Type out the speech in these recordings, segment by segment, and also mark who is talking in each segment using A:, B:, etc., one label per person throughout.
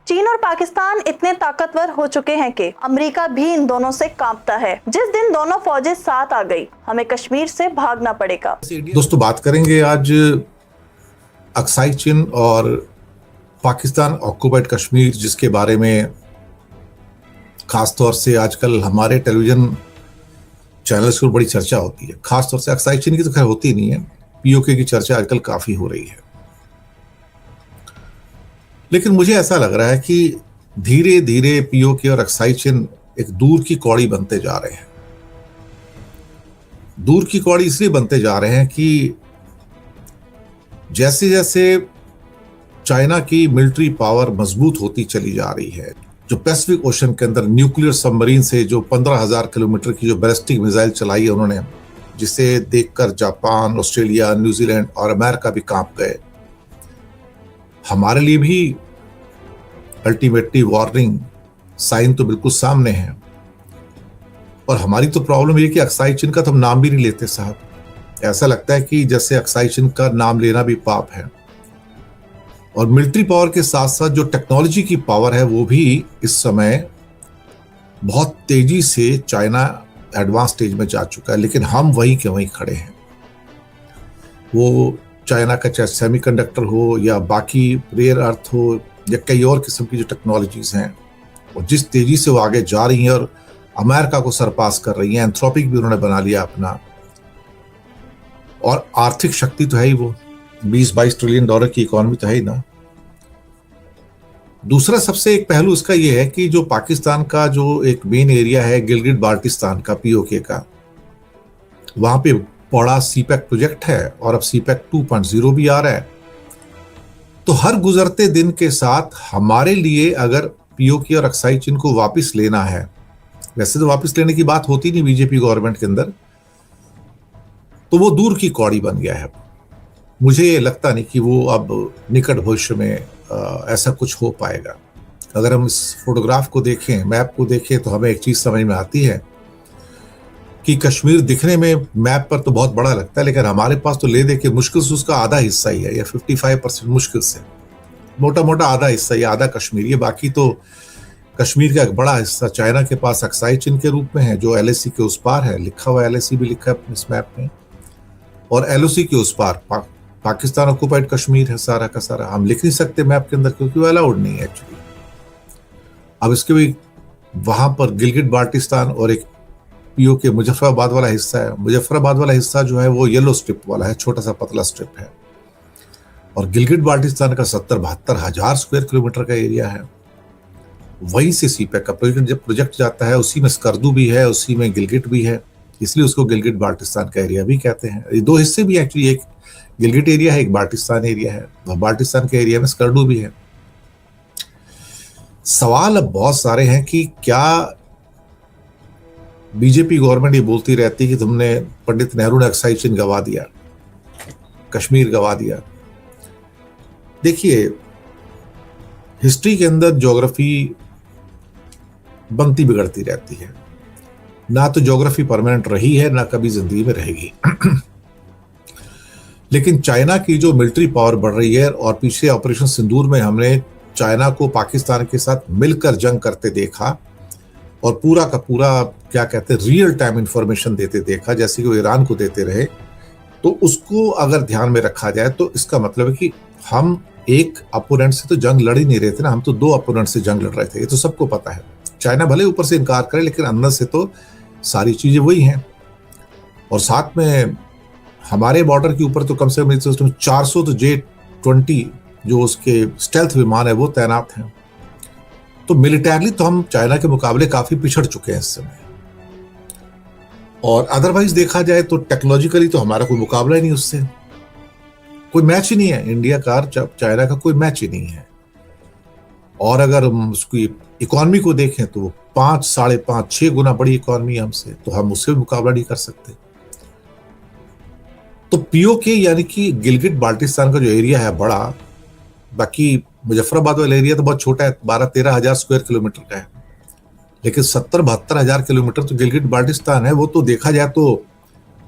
A: चीन और पाकिस्तान इतने ताकतवर हो चुके हैं कि अमेरिका भी इन दोनों से कांपता है। जिस दिन दोनों फौजें साथ आ गई, हमें कश्मीर से भागना पड़ेगा।
B: दोस्तों, बात करेंगे आज अक्साई चीन और पाकिस्तान ऑक्युपाइड कश्मीर, जिसके बारे में खासतौर से आजकल हमारे टेलीविजन चैनल्स पर बड़ी चर्चा होती है। खासतौर से अक्साई चीन की तो खैर होती नहीं है, पीओके की चर्चा आजकल काफी हो रही है। लेकिन मुझे ऐसा लग रहा है कि धीरे धीरे पीओके और अक्साई चीन एक दूर की कौड़ी बनते जा रहे हैं। दूर की कौड़ी इसलिए बनते जा रहे हैं कि जैसे जैसे चाइना की मिलिट्री पावर मजबूत होती चली जा रही है, जो पैसिफिक ओशन के अंदर न्यूक्लियर सबमरीन से जो 15,000 किलोमीटर की जो बैलिस्टिक मिसाइल चलाई है उन्होंने, जिसे देखकर जापान, ऑस्ट्रेलिया, न्यूजीलैंड और अमेरिका भी कांप गए। हमारे लिए भी अल्टीमेटली वार्निंग साइन तो बिल्कुल सामने है। और हमारी तो प्रॉब्लम ये कि अक्साई चीन का तो हम नाम भी नहीं लेते साहब। ऐसा लगता है कि जैसे अक्साई चीन का नाम लेना भी पाप है। और मिलिट्री पावर के साथ साथ जो टेक्नोलॉजी की पावर है वो भी इस समय बहुत तेजी से चाइना एडवांस स्टेज में जा चुका है, लेकिन हम वहीं के वहीं खड़े हैं। वो चाइना का चाहे सेमीकंडक्टर हो या बाकी रेयर अर्थ हो या कई और किस्म की जो टेक्नोलॉजीज हैं, और जिस तेजी से वो आगे जा रही हैं और अमेरिका को सरपास कर रही हैं। एंथ्रोपिक भी उन्होंने बना लिया अपना, और आर्थिक शक्ति तो है ही, वो 20-22 ट्रिलियन डॉलर की इकोनॉमी तो है ही ना। दूसरा सबसे एक पहलू इसका ये है कि जो पाकिस्तान का जो एक मेन एरिया है गिलगिट बाल्टिस्तान का, पीओके का, वहां पे बड़ा सीपैक प्रोजेक्ट है और अब सीपैक 2.0 भी आ रहा है। तो हर गुजरते दिन के साथ हमारे लिए अगर पीओके और अक्साई चीन को वापस लेना है, वैसे तो वापस लेने की बात होती नहीं बीजेपी गवर्नमेंट के अंदर, तो वो दूर की कौड़ी बन गया है। मुझे लगता नहीं कि वो अब निकट भविष्य में ऐसा कुछ हो पाएगा। अगर हम इस फोटोग्राफ को देखें, मैप को देखें, तो हमें एक चीज समझ में आती है कि कश्मीर दिखने में मैप पर तो बहुत बड़ा लगता है, लेकिन हमारे पास तो ले दे के मुश्किल से उसका आधा हिस्सा ही है, या 55% मुश्किल से, मोटा मोटा आधा हिस्सा, या आधा कश्मीर। ये बाकी तो कश्मीर का एक बड़ा हिस्सा चाइना के पास अक्साई चीन के रूप में है, जो एलएसी के उस पार है। लिखा हुआ एलएसी भी लिखा है इस मैप में, और एलओसी के उस पार पाकिस्तान ऑक्युपाइड कश्मीर है सारा का सारा। हम लिख नहीं सकते मैप के अंदर क्योंकि वो अलाउड नहीं है एक्चुअली। अब इसके भी वहां पर गिलगिट बाल्टिस्तान और एक पीओके मुजफ्फराबाद वाला हिस्सा है। मुजफ्फराबाद वाला हिस्सा जो है वो येलो स्ट्रिप वाला है, छोटा सा पतला स्ट्रिप है। और गिलगिट बाल्टिस्तान का 70-72 हजार स्क्वायर किलोमीटर का एरिया है। वहीं से सीपैक का प्रोजेक्ट जाता है, उसी में स्कर्दू भी है, उसी में गिलगिट भी है, इसलिए उसको गिलगिट बाल्टिस्तान का एरिया भी कहते हैं। ये दो हिस्से भी एक्चुअली, एक गिलगिट एरिया है, एक बाल्टिस्तान एरिया है। और बाल्टिस्तान के एरिया में स्कर्दू भी है। सवाल अब बहुत सारे हैं कि क्या बीजेपी गवर्नमेंट ये बोलती रहती है कि तुमने, पंडित नेहरू ने अक्साई चीन गवा दिया, कश्मीर गवा दिया। देखिए, हिस्ट्री के अंदर ज्योग्राफी बनती बिगड़ती रहती है। ना तो ज्योग्राफी परमानेंट रही है, ना कभी जिंदगी में रहेगी। लेकिन चाइना की जो मिलिट्री पावर बढ़ रही है, और पीछे ऑपरेशन सिंदूर में हमने चाइना को पाकिस्तान के साथ मिलकर जंग करते देखा, और पूरा का पूरा क्या कहते हैं रियल टाइम इंफॉर्मेशन देते देखा, जैसे कि वो ईरान को देते रहे। तो उसको अगर ध्यान में रखा जाए तो इसका मतलब है कि हम एक अपोनेंट से तो जंग लड़ ही नहीं रहे थे ना, हम तो दो अपोनेंट से जंग लड़ रहे थे। ये तो सबको पता है। चाइना भले ऊपर से इनकार करे, लेकिन अंदर से तो सारी चीजें वही हैं। और साथ में हमारे बॉर्डर के ऊपर तो कम से कम 400 तो J-20 जो उसके स्टेल्थ विमान है वो तैनात हैं। तो मिलिटरली तो हम चाइना के मुकाबले काफी पिछड़ चुके हैं इस समय। और अदरवाइज देखा जाए तो टेक्नोलॉजिकली तो हमारा कोई मुकाबला ही नहीं उससे, कोई मैच ही नहीं है। इंडिया का चाइना का कोई मैच ही नहीं है। और अगर हम उसकी इकोनॉमी को देखें तो वो 5, 5.5, 6 गुना बड़ी इकोनॉमी है हमसे, तो हम उससे भी मुकाबला नहीं कर सकते। तो पीओके यानी कि गिलगिट बाल्टिस्तान का जो एरिया है बड़ा, बाकी मुजफ्फराबाद वाला एरिया तो बहुत छोटा है, 12-13 हजार स्क्वायर किलोमीटर का है। लेकिन 70-72 हजार किलोमीटर तो गिलगिट बाल्टिस्तान है। वो तो देखा जाए तो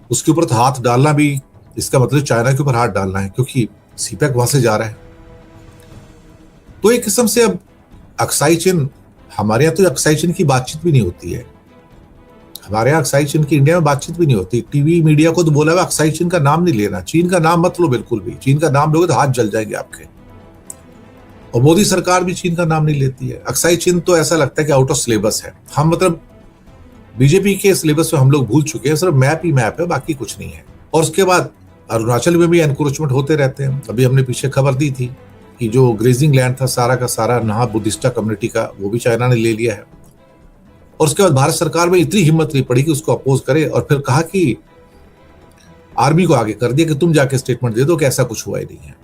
B: उसके ऊपर तो हाथ डालना भी, इसका मतलब चाइना के ऊपर हाथ डालना है, क्योंकि सीपैक वहां से जा रहा है। तो एक किस्म से अब अक्साई चिन, हमारे यहाँ तो अक्साई चिन की बातचीत भी नहीं होती है। हमारे यहाँ अक्साई चीन की इंडिया में बातचीत भी नहीं होती। टीवी मीडिया को तो बोला हुआ अक्साई चीन का नाम नहीं लेना, चीन का नाम मत लो बिल्कुल भी। चीन का नाम लोगे तो हाथ जल जाएंगे आपके। और मोदी सरकार भी चीन का नाम नहीं लेती है। अक्साई चीन तो ऐसा लगता है कि आउट ऑफ सिलेबस है। हम मतलब बीजेपी के सिलेबस में हम लोग भूल चुके हैं, सिर्फ मैप ही मैप है, बाकी कुछ नहीं है। और उसके बाद अरुणाचल में भी एनक्रोचमेंट होते रहते हैं। अभी हमने पीछे खबर दी थी कि जो ग्रेजिंग लैंड था सारा का सारा नहा बुद्धिस्टा कम्युनिटी का, वो भी चाइना ने ले लिया है। और उसके बाद भारत सरकार में इतनी हिम्मत नहीं पड़ी कि उसको अपोज करे, और फिर कहा कि आर्मी को आगे कर दिया कि तुम जाके स्टेटमेंट दे दो कि ऐसा कुछ हुआ ही नहीं है।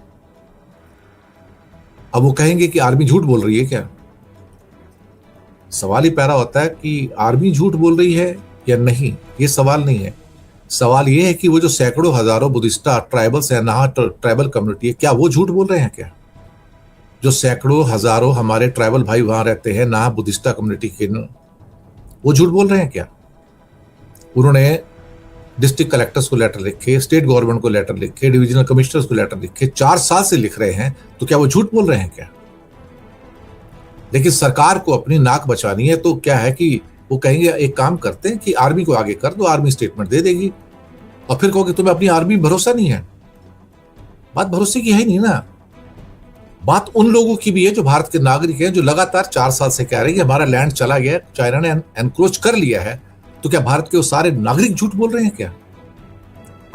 B: अब वो कहेंगे कि आर्मी झूठ बोल रही है क्या? सवाल ही पैदा होता है कि आर्मी झूठ बोल रही है या नहीं, ये सवाल नहीं है। सवाल ये है कि वो जो सैकड़ों हजारों बुद्धिस्टा ट्राइबल्स है, नहा ट्राइबल कम्युनिटी है, क्या वो झूठ बोल रहे हैं क्या? जो सैकड़ों हजारों हमारे ट्राइबल भाई वहां रहते हैं, नहा बुद्धिस्टा कम्युनिटी के, वो झूठ बोल रहे हैं क्या? उन्होंने डिस्ट्रिक्ट कलेक्टर्स को लेटर लिखे, स्टेट गवर्नमेंट को लेटर लिखे, डिविजनल कमिश्नर्स को लेटर लिखे, 4 साल से लिख रहे हैं, तो क्या वो झूठ बोल रहे हैं क्या? लेकिन सरकार को अपनी नाक बचानी है, तो क्या है कि वो कहेंगे एक काम करते हैं कि आर्मी को आगे कर दो, आर्मी स्टेटमेंट दे देगी। और फिर कहोगे तुम्हें अपनी आर्मी भरोसा नहीं है। बात भरोसे की है नहीं ना, बात उन लोगों की भी है जो भारत के नागरिक हैं, जो लगातार 4 साल से कह रहे हैं कि हमारा लैंड चला गया, चाइना ने एनक्रोच कर लिया है। तो क्या भारत के वो सारे नागरिक झूठ बोल रहे हैं क्या?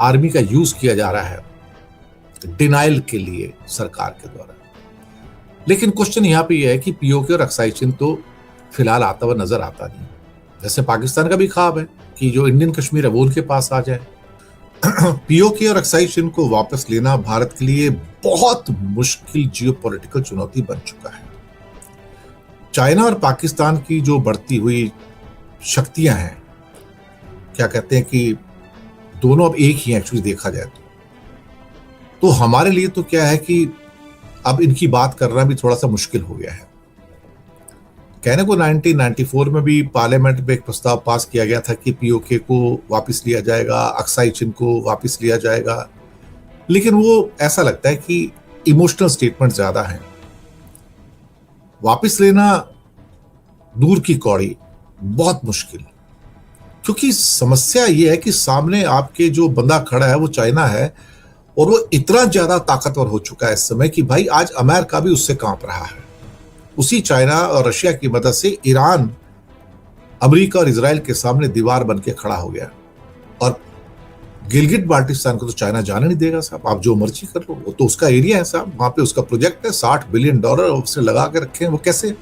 B: आर्मी का यूज किया जा रहा है डिनाइल के लिए सरकार के द्वारा। लेकिन क्वेश्चन यहां पे यह है कि पीओके और अक्साई चिन तो फिलहाल आता हुआ नजर आता नहीं। जैसे पाकिस्तान का भी ख्वाब है कि जो इंडियन कश्मीर है वो उनके पास आ जाए। पीओके और अक्साई चिन को वापस लेना भारत के लिए बहुत मुश्किल जियोपॉलिटिकल चुनौती बन चुका है। चाइना और पाकिस्तान की जो बढ़ती हुई शक्तियां हैं, क्या कहते हैं कि दोनों अब एक ही एक्चुअली देखा जाए तो हमारे लिए तो क्या है कि अब इनकी बात करना भी थोड़ा सा मुश्किल हो गया है। कहने को 1994 में भी पार्लियामेंट में एक प्रस्ताव पास किया गया था कि पीओके को वापस लिया जाएगा, अक्साई चिन को वापस लिया जाएगा, लेकिन वो ऐसा लगता है कि इमोशनल स्टेटमेंट ज्यादा है। वापस लेना दूर की कौड़ी, बहुत मुश्किल। क्योंकि समस्या ये है कि सामने आपके जो बंदा खड़ा है वो चाइना है, और वो इतना ज्यादा ताकतवर हो चुका है इस समय कि भाई आज अमेरिका भी उससे कांप रहा है। उसी चाइना और रशिया की मदद से ईरान अमेरिका और इजराइल के सामने दीवार बन के खड़ा हो गया। और गिलगिट बाल्टिस्तान को तो चाइना जाने नहीं देगा साहब, आप जो मर्जी कर लो, वो तो उसका एरिया है साहब, वहां पे उसका प्रोजेक्ट है, $60 बिलियन उसने लगा के रखे हैं, वो कैसे?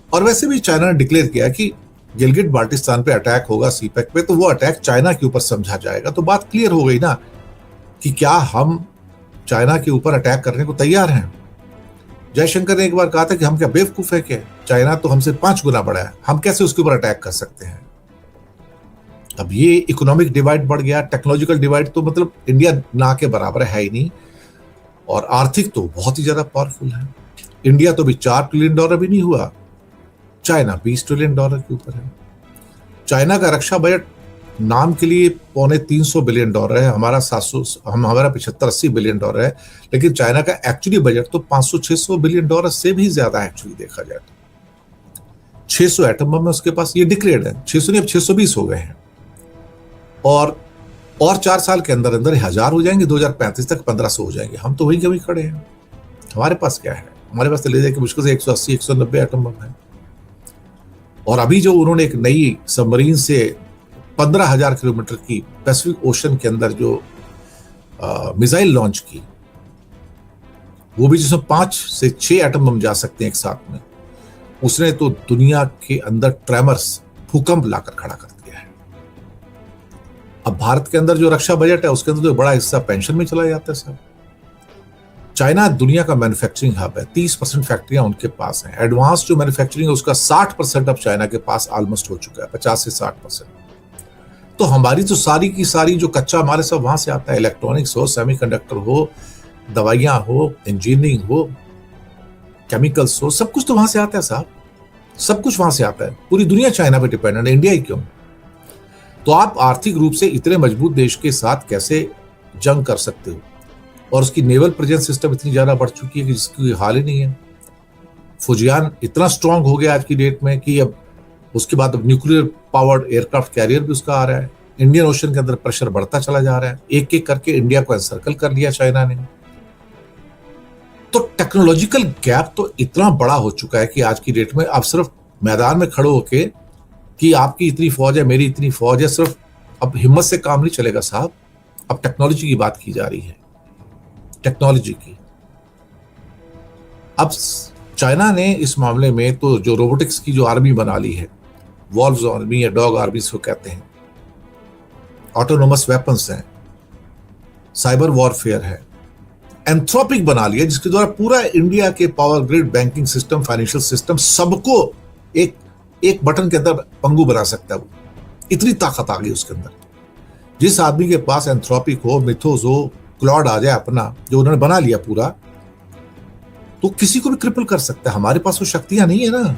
B: और वैसे भी चाइना ने डिक्लेयर किया कि गिलगिट बाल्टिस्तान पे अटैक होगा सीपेक पे, तो वो अटैक चाइना के ऊपर समझा जाएगा। तो बात क्लियर हो गई ना कि क्या हम चाइना के ऊपर अटैक करने को तैयार हैं। जयशंकर ने एक बार कहा था कि हम क्या बेवकूफ है क्या, चाइना तो हमसे 5 गुना बड़ा है, हम कैसे उसके ऊपर अटैक कर सकते हैं। अब ये इकोनॉमिक डिवाइड बढ़ गया, टेक्नोलॉजिकल डिवाइड तो मतलब इंडिया ना के बराबर है ही नहीं, और आर्थिक तो बहुत ही ज्यादा पावरफुल है। इंडिया तो भी $4 ट्रिलियन भी नहीं हुआ, चाइना $20 ट्रिलियन के ऊपर है। चाइना का रक्षा बजट नाम के लिए $250 बिलियन है, हमारा 75-80 बिलियन है, लेकिन चाइना का एक्चुअली बजट तो 500-600 बिलियन से भी ज्यादा एक्चुअली देखा जाए तो। 600 एटम बम है उसके पास, ये डिक्लेयर्ड है, 600 नहीं अब 620 हो गए हैं। और 4 साल के अंदर अंदर 1000 हो जाएंगे, 2035 तक 1500 हो जाएंगे। हम तो वही कभी खड़े हैं। हमारे पास क्या है? हमारे पास तो ले जाके मुश्किल से 180-190 एटम बम है। और अभी जो उन्होंने एक नई सबमरीन से 15,000 किलोमीटर की पैसिफिक ओशन के अंदर जो मिसाइल लॉन्च की, वो भी जिसमें 5 से 6 एटम बम जा सकते हैं एक साथ में, उसने तो दुनिया के अंदर ट्रेमर्स, भूकंप लाकर खड़ा कर दिया है। अब भारत के अंदर जो रक्षा बजट है उसके अंदर तो बड़ा हिस्सा पेंशन में चला जाता है साहब। चाइना दुनिया का मैन्युफैक्चरिंग हब है, 30% फैक्ट्रियां उनके पास हैं। एडवांस जो मैन्युफैक्चरिंग है उसका 60% अब चाइना के पास ऑलमोस्ट हो चुका है, 50 से 60%। तो हमारी तो सारी की सारी जो कच्चा माल है सब वहां से आता है, इलेक्ट्रॉनिक्स हो, सेमीकंडक्टर हो, दवाइयां हो, इंजीनियरिंग हो, केमिकल्स हो, सब कुछ तो वहां से आता है साहब, सब कुछ वहां से आता है। पूरी दुनिया चाइना पे डिपेंडेंट है, इंडिया ही क्यों? तो आप आर्थिक रूप से इतने मजबूत देश के साथ कैसे जंग कर सकते हो? और उसकी नेवल प्रेजेंस सिस्टम इतनी ज्यादा बढ़ चुकी है कि जिसकी हाल ही नहीं है। फुजियान इतना स्ट्रांग हो गया आज की डेट में कि अब उसके बाद अब न्यूक्लियर पावर्ड एयरक्राफ्ट कैरियर भी उसका आ रहा है। इंडियन ओशन के अंदर प्रेशर बढ़ता चला जा रहा है, एक एक करके इंडिया को एनसर्कल कर लिया चाइना ने। तो टेक्नोलॉजिकल गैप तो इतना बड़ा हो चुका है कि आज की डेट में आप सिर्फ मैदान में खड़े होके कि आपकी इतनी फौज है, मेरी इतनी फौज है, सिर्फ अब हिम्मत से काम नहीं चलेगा साहब। अब टेक्नोलॉजी की बात की जा रही है, टेक्नोलॉजी की। अब चाइना ने इस मामले में तो जो रोबोटिक्स की जो आर्मी बना ली है, वॉल्व्स आर्मी या डॉग आर्मी इसको कहते हैं, ऑटोनोमस वेपन्स हैं, साइबर वॉरफेयर है, एंथ्रोपिक बना लिया जिसके द्वारा पूरा इंडिया के power grid, banking system, financial system सबको एक बटन के अंदर पंगु बना सकता है। वो इतनी ताकत आ गई उसके अंदर। जिस आदमी के पास एंथ्रोपिक हो, मिथोस हो, क्लॉड आ जाए अपना, जो उन्होंने बना लिया पूरा, तो किसी को भी क्रिपल कर सकता है। हमारे पास वो शक्तियां नहीं है ना।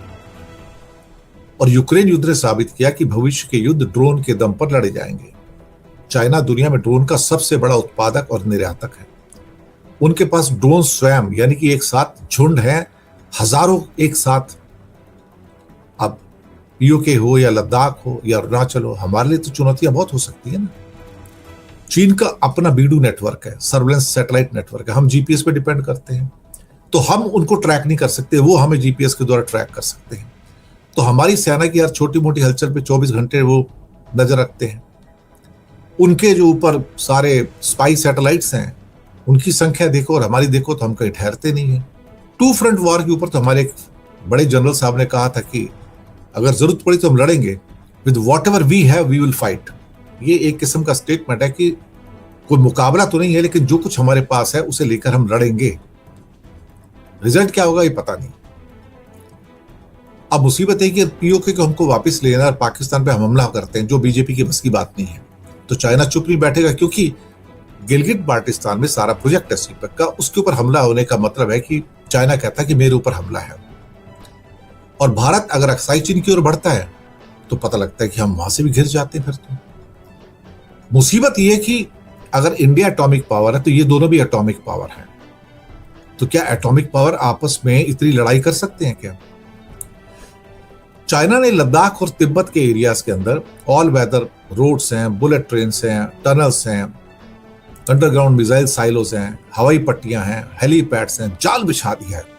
B: और यूक्रेन युद्ध ने साबित किया कि भविष्य के युद्ध ड्रोन के दम पर लड़े जाएंगे। चाइना दुनिया में ड्रोन का सबसे बड़ा उत्पादक और निर्यातक है। उनके पास ड्रोन स्वयं यानी कि एक साथ झुंड है, हजारों एक साथ। अब पीओके हो या लद्दाख हो या अरुणाचल हो, हमारे लिए तो चुनौतियां बहुत हो सकती है ना। चीन का अपना बीडू नेटवर्क है, सर्वेलेंस सैटेलाइट नेटवर्क है। हम जीपीएस पे डिपेंड करते हैं, तो हम उनको ट्रैक नहीं कर सकते, वो हमें जीपीएस के द्वारा ट्रैक कर सकते हैं। तो हमारी सेना की हर छोटी मोटी हलचल पे 24 घंटे वो नजर रखते हैं। उनके जो ऊपर सारे स्पाई सैटेलाइट्स हैं, उनकी संख्या देखो और हमारी देखो तो हम कहीं ठहरते नहीं है। टू फ्रंट वॉर के ऊपर तो हमारे एक बड़े जनरल साहब ने कहा था कि अगर जरूरत पड़ी तो हम लड़ेंगे, with whatever we have we will fight. ये एक किस्म का स्टेटमेंट है कि कोई मुकाबला तो नहीं है, लेकिन जो कुछ हमारे पास है उसे लेकर हम लड़ेंगे। रिजल्ट क्या होगा ये पता नहीं। अब मुसीबत है कि पीओके को हमको वापस लेना और पाकिस्तान पे हम हमला करते हैं, जो बीजेपी की बस की बात नहीं है। तो चाइना चुप नहीं बैठेगा, क्योंकि गिलगिट बाल्टिस्तान में सारा प्रोजेक्ट है सीपेक का, उसके ऊपर हमला होने का मतलब है कि चाइना कहता है कि मेरे ऊपर हमला है। और भारत अगर अक्साई चीन की ओर बढ़ता है तो पता लगता है कि हम वहां से भी घिर जाते हैं। फिर तो मुसीबत यह है कि अगर इंडिया एटॉमिक पावर है तो ये दोनों भी एटॉमिक पावर है। तो क्या एटॉमिक पावर आपस में इतनी लड़ाई कर सकते हैं क्या? चाइना ने लद्दाख और तिब्बत के एरियाज के अंदर ऑल वेदर रोड्स हैं, बुलेट ट्रेन्स हैं, टनल्स हैं, अंडरग्राउंड मिसाइल साइलोस हैं, हवाई पट्टियां हैं, हेलीपैड्स हैं, जाल बिछा दिया है।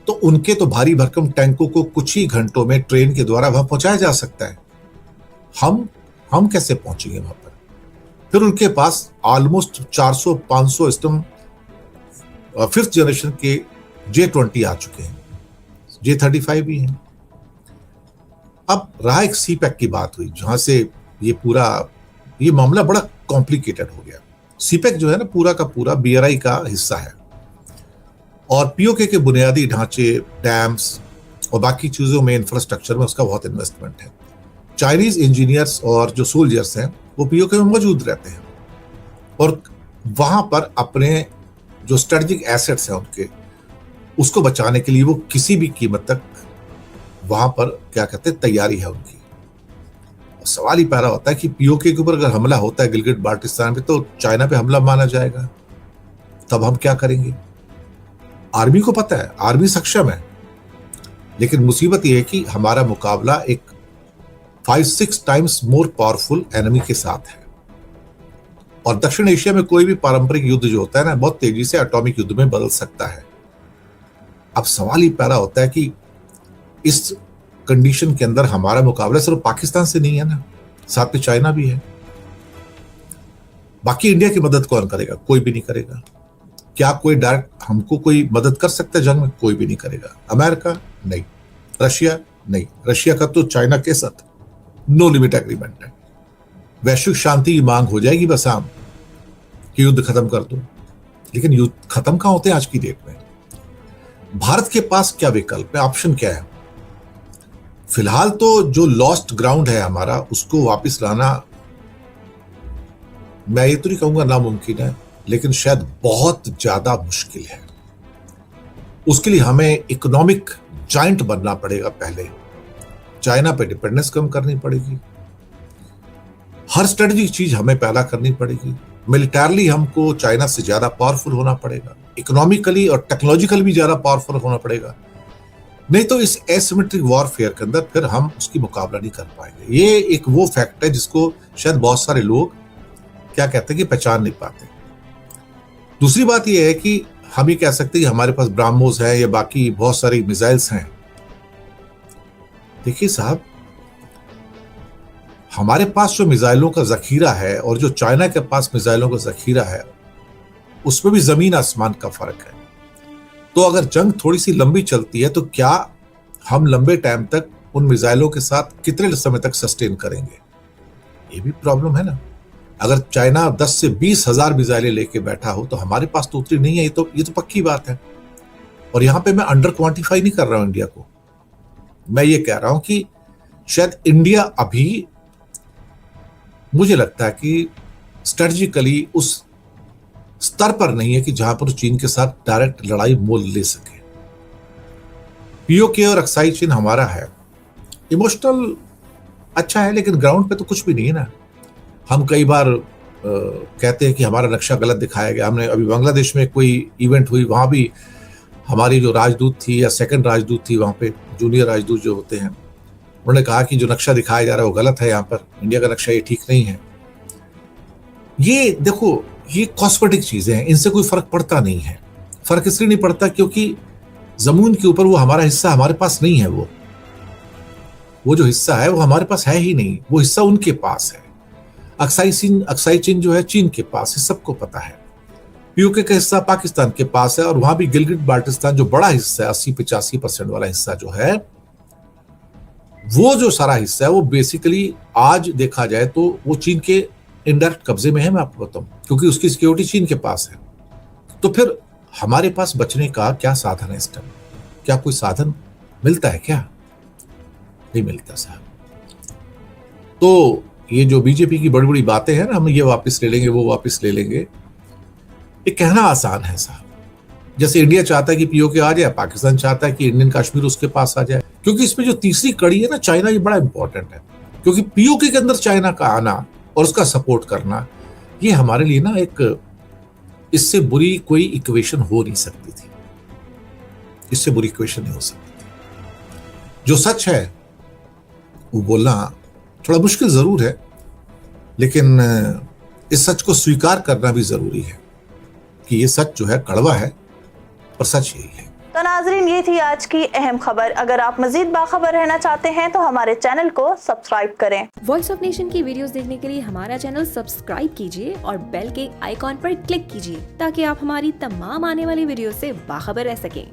B: तो उनके तो भारी भरकम टैंकों को कुछ ही घंटों में ट्रेन के द्वारा वहां पहुंचाया जा सकता है। हम कैसे पहुंचेंगे वहां पर? फिर उनके पास ऑलमोस्ट 400-500 सिस्टम 5th जनरेशन के J-20 आ चुके हैं, J-35 भी हैं। अब रहा एक सीपैक की बात हुई, जहां से ये मामला बड़ा कॉम्प्लिकेटेड हो गया। सीपैक जो है ना, पूरा का पूरा बीआरआई का हिस्सा है और पीओके के बुनियादी ढांचे, डैम्स और बाकी चीजों में, इंफ्रास्ट्रक्चर में उसका बहुत इन्वेस्टमेंट है। चाइनीज इंजीनियर्स और जो सोल्जर्स हैं वो पीओके में मौजूद रहते हैं और वहां पर अपने जो स्ट्रेटेजिक एसेट्स हैं उनके, उसको बचाने के लिए वो किसी भी कीमत तक वहां पर क्या कहते हैं, तैयारी है उनकी। सवाल ही पैदा होता है कि पीओके के ऊपर अगर हमला होता है गिलगिट बाल्टिस्तान पे, तो चाइना पे हमला माना जाएगा, तब हम क्या करेंगे? आर्मी को पता है, आर्मी सक्षम है, लेकिन मुसीबत यह है कि हमारा मुकाबला एक 5-6 टाइम्स मोर पावरफुल एनिमी के साथ है। और दक्षिण एशिया में कोई भी पारंपरिक युद्ध जो होता है ना, बहुत तेजी से एटॉमिक युद्ध में बदल सकता है। अब सवाल ही पैदा होता है कि इस कंडीशन के अंदर हमारा मुकाबला सिर्फ पाकिस्तान से नहीं है ना, साथ में चाइना भी है। बाकी इंडिया की मदद कौन करेगा? कोई भी नहीं करेगा। क्या कोई डायरेक्ट हमको कोई मदद कर सकता है जंग में? कोई भी नहीं करेगा। अमेरिका नहीं, रशिया नहीं। रशिया का तो चाइना के साथ नो लिमिट एग्रीमेंट है। वैश्विक शांति की मांग हो जाएगी बस आम कि युद्ध खत्म कर दो, लेकिन युद्ध खत्म कहां होते हैं आज की डेट में? भारत के पास क्या विकल्प है, ऑप्शन क्या है? फिलहाल तो जो लॉस्ट ग्राउंड है हमारा, उसको वापस लाना, मैं ये तो नहीं कहूंगा नामुमकिन है, लेकिन शायद बहुत ज्यादा मुश्किल है। उसके लिए हमें इकोनॉमिक जाइंट बनना पड़ेगा। पहले चाइना पे डिपेंडेंस कम करनी पड़ेगी, हर स्ट्रेटेजिक चीज हमें पैदा करनी पड़ेगी, मिलिटरली हमको चाइना से ज्यादा पावरफुल होना पड़ेगा, इकोनॉमिकली और टेक्नोलॉजिकल भी ज्यादा पावरफुल होना पड़ेगा, नहीं तो इस एसिमेट्रिक वॉरफेयर के अंदर फिर हम उसकी मुकाबला नहीं कर पाएंगे। ये एक वो फैक्ट है जिसको शायद बहुत सारे लोग क्या कहते हैं कि पहचान नहीं पाते। दूसरी बात यह है कि हम ये कह सकते हैं कि हमारे पास ब्राह्मोस है या बाकी बहुत सारी मिसाइल्स हैं। देखिए साहब, हमारे पास जो मिसाइलों का जखीरा है और जो चाइना के पास मिसाइलों का जखीरा है, उसमें भी जमीन आसमान का फर्क है। तो अगर जंग थोड़ी सी लंबी चलती है तो क्या हम लंबे टाइम तक उन मिसाइलों के साथ कितने समय तक सस्टेन करेंगे, ये भी प्रॉब्लम है ना। अगर चाइना 10 से 20 हजार मिसाइलें लेके बैठा हो तो हमारे पास तो उतनी नहीं है, ये तो पक्की बात है। और यहां पे मैं अंडर क्वांटिफाई नहीं कर रहा हूं इंडिया को, मैं ये कह रहा हूं कि शायद इंडिया अभी, मुझे लगता है कि स्ट्रेटजिकली उस स्तर पर नहीं है कि जहां पर चीन के साथ डायरेक्ट लड़ाई मोल ले सके। पीओके और अक्साई चीन हमारा है, इमोशनल अच्छा है, लेकिन ग्राउंड पे तो कुछ भी नहीं है ना। हम कई बार कहते हैं कि हमारा नक्शा गलत दिखाया गया। हमने अभी बांग्लादेश में कोई इवेंट हुई, वहां भी हमारी जो राजदूत थी या सेकंड राजदूत थी, वहां पे जूनियर राजदूत जो होते हैं, उन्होंने कहा कि जो नक्शा दिखाया जा रहा है वो गलत है, यहाँ पर इंडिया का नक्शा ये ठीक नहीं है। ये देखो, ये कॉस्मेटिक चीजें हैं, इनसे कोई फर्क पड़ता नहीं है। फर्क इसलिए नहीं पड़ता क्योंकि जमीन के ऊपर वो हमारा हिस्सा हमारे पास नहीं है। वो जो हिस्सा है वो हमारे पास है ही नहीं, वो हिस्सा उनके पास है। अक्साई चीन जो है चीन के पास है, सबको पता है। पीओके का हिस्सा पाकिस्तान के पास है, और वहां भी गिलगिट बाल्टिस्तान जो बड़ा हिस्सा है, 80-85% वाला हिस्सा जो है, वो जो सारा हिस्सा है वो बेसिकली आज देखा जाए तो वो चीन के इनडायरेक्ट कब्जे में है। मैं आपको बताऊं, क्योंकि उसकी सिक्योरिटी चीन के पास है। तो फिर हमारे पास बचने का क्या साधन है इस टाइम? क्या कोई साधन मिलता है? क्या नहीं मिलता साहब। तो ये जो बीजेपी की बड़ी बड़ी बातें हैं ना, हम ये वापस ले लेंगे, वो वापस ले लेंगे, ये कहना आसान है साहब। जैसे इंडिया चाहता है कि पीओके आ जाए, पाकिस्तान चाहता है कि इंडियन कश्मीर उसके पास आ जाए। क्योंकि इसमें जो तीसरी कड़ी है ना, चाइना, ये बड़ा इंपॉर्टेंट है। क्योंकि पीओके के अंदर चाइना का आना और उसका सपोर्ट करना, ये हमारे लिए ना एक, इससे बुरी कोई इक्वेशन हो नहीं सकती थी। इससे बुरी इक्वेशन नहीं हो सकती थी। जो सच है वो बोलना थोड़ा मुश्किल जरूर है, लेकिन इस सच को स्वीकार करना भी जरूरी है कि ये सच जो है कड़वा है, पर सच यही है।
A: तो नाजरीन, ये थी आज की अहम खबर। अगर आप मजीद बाखबर रहना चाहते हैं तो हमारे चैनल को सब्सक्राइब करें।
C: वॉइस ऑफ नेशन की वीडियोस देखने के लिए हमारा चैनल सब्सक्राइब कीजिए और बेल के आइकॉन पर क्लिक कीजिए, ताकि आप हमारी तमाम आने वाली वीडियो से बाखबर रह सकें।